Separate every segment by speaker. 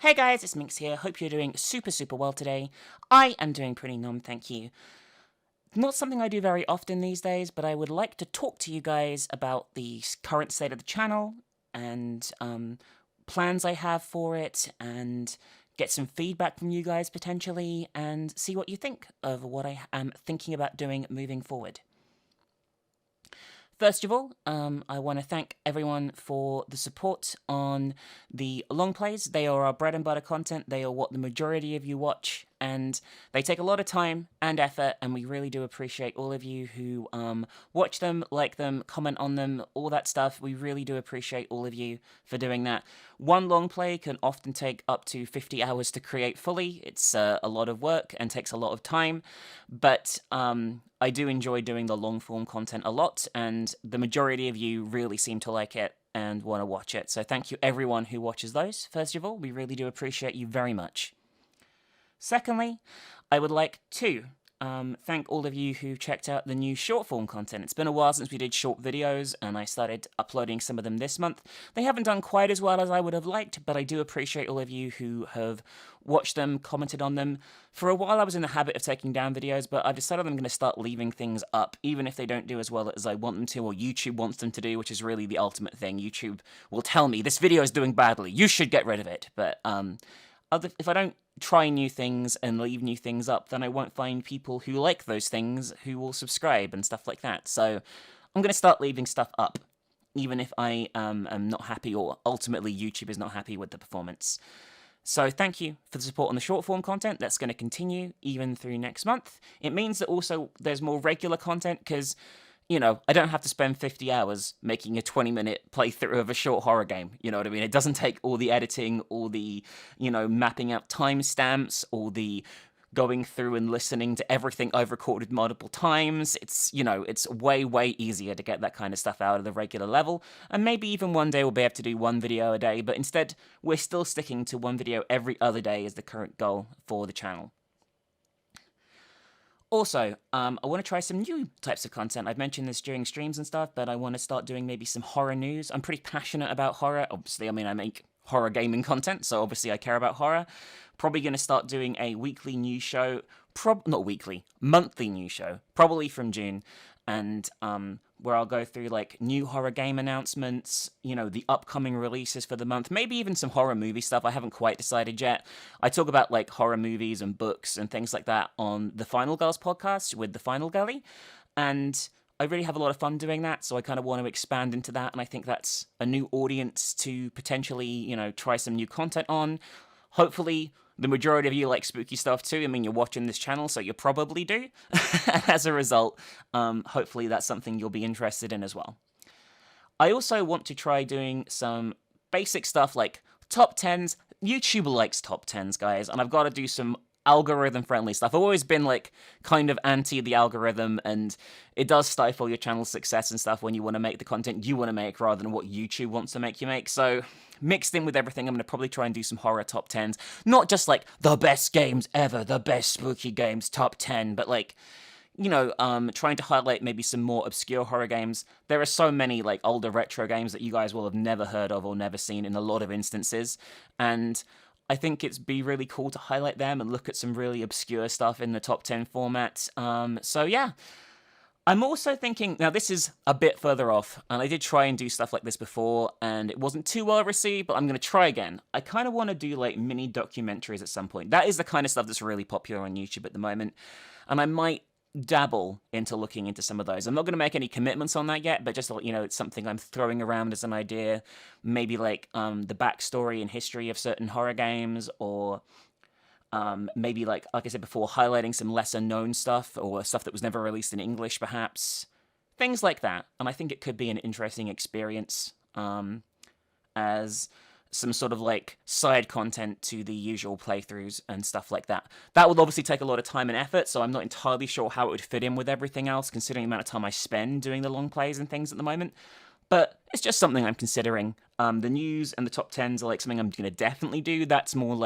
Speaker 1: Hey guys, it's Minx here. Hope you're doing super well today. I am doing pretty numb, thank you. Not something I do very often these days, but I would like to talk to you guys about the current state of the channel and plans I have for it, and get some feedback from you guys potentially, and see what you think of what I am thinking about doing moving forward. First of all, I want to thank everyone for the support on the long plays. They are our bread and butter content. They are what the majority of you watch, and they take a lot of time and effort, and we really do appreciate all of you who watch them, like them, comment on them, all that stuff. We really do appreciate all of you for doing that. One long play can often take up to 50 hours to create fully. It's a lot of work and takes a lot of time, but I do enjoy doing the long form content a lot, and the majority of you really seem to like it and want to watch it. So thank you everyone who watches those. First of all, we really do appreciate you very much. Secondly, I would like to thank all of you who checked out the new short form content. It's been a while since we did short videos, and I started uploading some of them this month. They haven't done quite as well as I would have liked, but I do appreciate all of you who have watched them, commented on them. For a while I was in the habit of taking down videos, but I've decided I'm going to start leaving things up, even if they don't do as well as I want them to, or YouTube wants them to do, which is really the ultimate thing. YouTube will tell me, this video is doing badly, you should get rid of it. But if I don't try new things and leave new things up, then I won't find people who like those things who will subscribe and stuff like that. So I'm going to start leaving stuff up, even if I am not happy, or ultimately YouTube is not happy with the performance. So thank you for the support on the short form content. That's going to continue even through next month. It means that also there's more regular content, because you know, I don't have to spend 50 hours making a 20-minute playthrough of a short horror game. You know what I mean? It doesn't take all the editing, all the, mapping out timestamps, all the going through and listening to everything I've recorded multiple times. It's way easier to get that kind of stuff out of the regular level. And maybe even one day we'll be able to do one video a day, but instead we're still sticking to one video every other day as the current goal for the channel. Also, I want to try some new types of content. I've mentioned this during streams and stuff, but I want to start doing maybe some horror news. I'm pretty passionate about horror. Obviously, I make horror gaming content, so obviously I care about horror. Probably going to start doing a weekly news show. Not weekly, monthly news show, probably from June. And where I'll go through new horror game announcements, the upcoming releases for the month, maybe even some horror movie stuff. I haven't quite decided yet. I talk about horror movies and books and things like that on the Final Girls podcast with the Final Gully, and I really have a lot of fun doing that, so I kind of want to expand into that, and I think that's a new audience to potentially, try some new content on. Hopefully, the majority of you like spooky stuff too. You're watching this channel, so you probably do. As a result, hopefully that's something you'll be interested in as well. I also want to try doing some basic stuff like top 10s. YouTube likes top 10s, guys, and I've got to do some algorithm-friendly stuff. I've always been kind of anti the algorithm, and it does stifle your channel's success and stuff when you want to make the content you want to make rather than what YouTube wants to make you make. So mixed in with everything, I'm going to probably try and do some horror top 10s. Not just the best games ever, the best spooky games top 10, but trying to highlight maybe some more obscure horror games. There are so many older retro games that you guys will have never heard of or never seen in a lot of instances, and I think it'd be really cool to highlight them and look at some really obscure stuff in the top 10 format. So yeah. I'm also thinking, now this is a bit further off, and I did try and do stuff like this before, and it wasn't too well received, but I'm going to try again. I kind of want to do mini documentaries at some point. That is the kind of stuff that's really popular on YouTube at the moment, and I might dabble into looking into some of those. I'm not going to make any commitments on that yet, but just to let you know, it's something I'm throwing around as an idea. Maybe the backstory and history of certain horror games, or maybe like I said before, highlighting some lesser known stuff or stuff that was never released in English, perhaps. Things like that. And I think it could be an interesting experience as some sort of side content to the usual playthroughs and stuff like that. That would obviously take a lot of time and effort, so I'm not entirely sure how it would fit in with everything else, considering the amount of time I spend doing the long plays and things at the moment. But it's just something I'm considering. The news and the top 10s are something I'm going to definitely do. That's more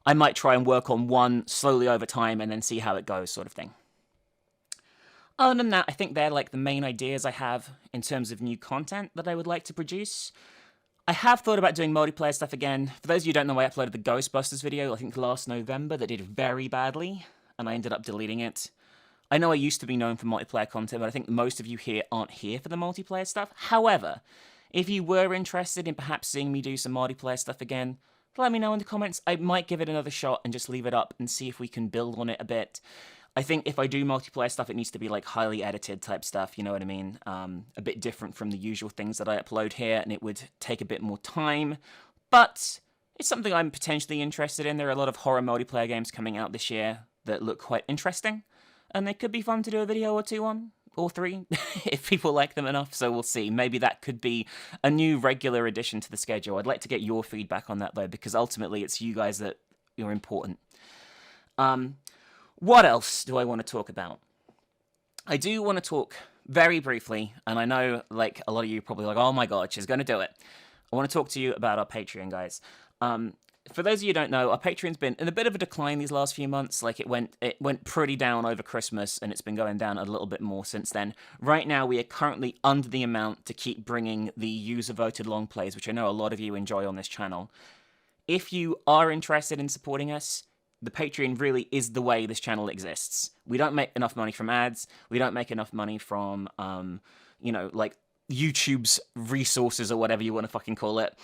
Speaker 1: I might try and work on one slowly over time and then see how it goes sort of thing. Other than that, I think they're the main ideas I have in terms of new content that I would like to produce. I have thought about doing multiplayer stuff again. For those of you who don't know, I uploaded the Ghostbusters video, I think last November, that did very badly, and I ended up deleting it. I know I used to be known for multiplayer content, but I think most of you here aren't here for the multiplayer stuff. However, if you were interested in perhaps seeing me do some multiplayer stuff again, let me know in the comments. I might give it another shot and just leave it up and see if we can build on it a bit. I think if I do multiplayer stuff, it needs to be like highly edited type stuff, you know what I mean? A bit different from the usual things that I upload here, and it would take a bit more time. But it's something I'm potentially interested in. There are a lot of horror multiplayer games coming out this year that look quite interesting, and they could be fun to do a video or two on, or three, if people like them enough, so we'll see. Maybe that could be a new regular addition to the schedule. I'd like to get your feedback on that, though, because ultimately it's you guys that are important. What else do I want to talk about? I do want to talk very briefly, and I know like a lot of you are probably like, oh my god, she's going to do it. I want to talk to you about our Patreon, guys. For those of you who don't know, our Patreon's been in a bit of a decline these last few months. Like it went pretty down over Christmas, and it's been going down a little bit more since then. Right now, we are currently under the amount to keep bringing the user-voted long plays, which I know a lot of you enjoy on this channel. If you are interested in supporting us, the Patreon really is the way this channel exists. We don't make enough money from ads. We don't make enough money from, you know, like YouTube's resources or whatever you want to fucking call it.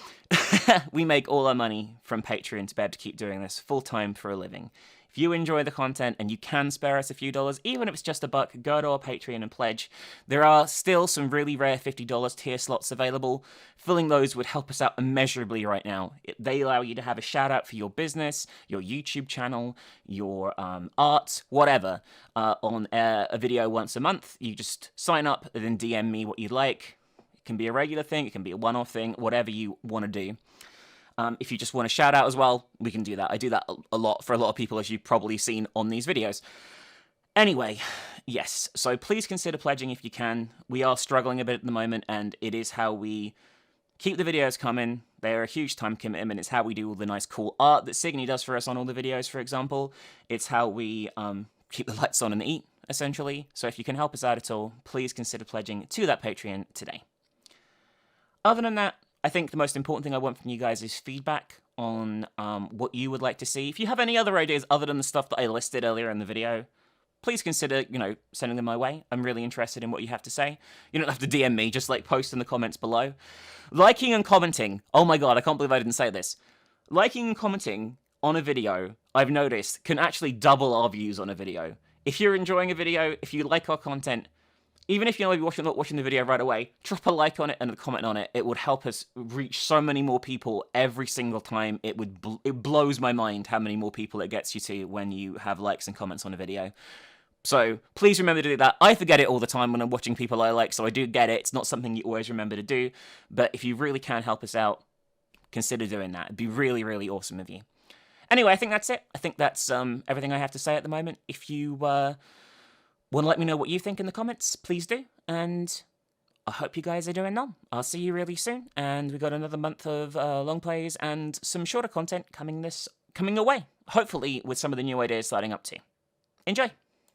Speaker 1: We make all our money from Patreon to be able to keep doing this full-time for a living. If you enjoy the content and you can spare us a few dollars, even if it's just $1, go to our Patreon and pledge. There are still some really rare $50 tier slots available. Filling those would help us out immeasurably right now. They allow you to have a shout out for your business, your YouTube channel, your art, whatever, on a video once a month. You just sign up and then DM me what you'd like. It can be a regular thing, it can be a one-off thing, whatever you want to do. If you just want to shout out as well, we can do that. I do that a lot for a lot of people, as you've probably seen on these videos. Anyway, yes, so please consider pledging if you can. We are struggling a bit at the moment, and it is how we keep the videos coming. They're a huge time commitment. It's how we do all the nice, cool art that Signy does for us on all the videos, for example. It's how we keep the lights on and eat, essentially. So if you can help us out at all, please consider pledging to that Patreon today. Other than that, I think the most important thing I want from you guys is feedback on what you would like to see. If you have any other ideas other than the stuff that I listed earlier in the video, please consider, you know, sending them my way. I'm really interested in what you have to say. You don't have to DM me, just like post in the comments below. Liking and commenting. Oh my god, I can't believe I didn't say this. Liking and commenting on a video, I've noticed, can actually double our views on a video. If you're enjoying a video, if you like our content, even if you're maybe not watching the video right away, drop a like on it and a comment on it. It would help us reach so many more people every single time. It blows my mind how many more people it gets you to when you have likes and comments on a video. So please remember to do that. I forget it all the time when I'm watching people I like, so I do get it. It's not something you always remember to do. But if you really can help us out, consider doing that. It'd be really, really awesome of you. Anyway, I think that's it. I think that's everything I have to say at the moment. If you want to let me know what you think in the comments, please do. And I hope you guys are doing well. I'll see you really soon. And we got another month of long plays and some shorter content coming away. Hopefully with some of the new ideas starting up too. Enjoy!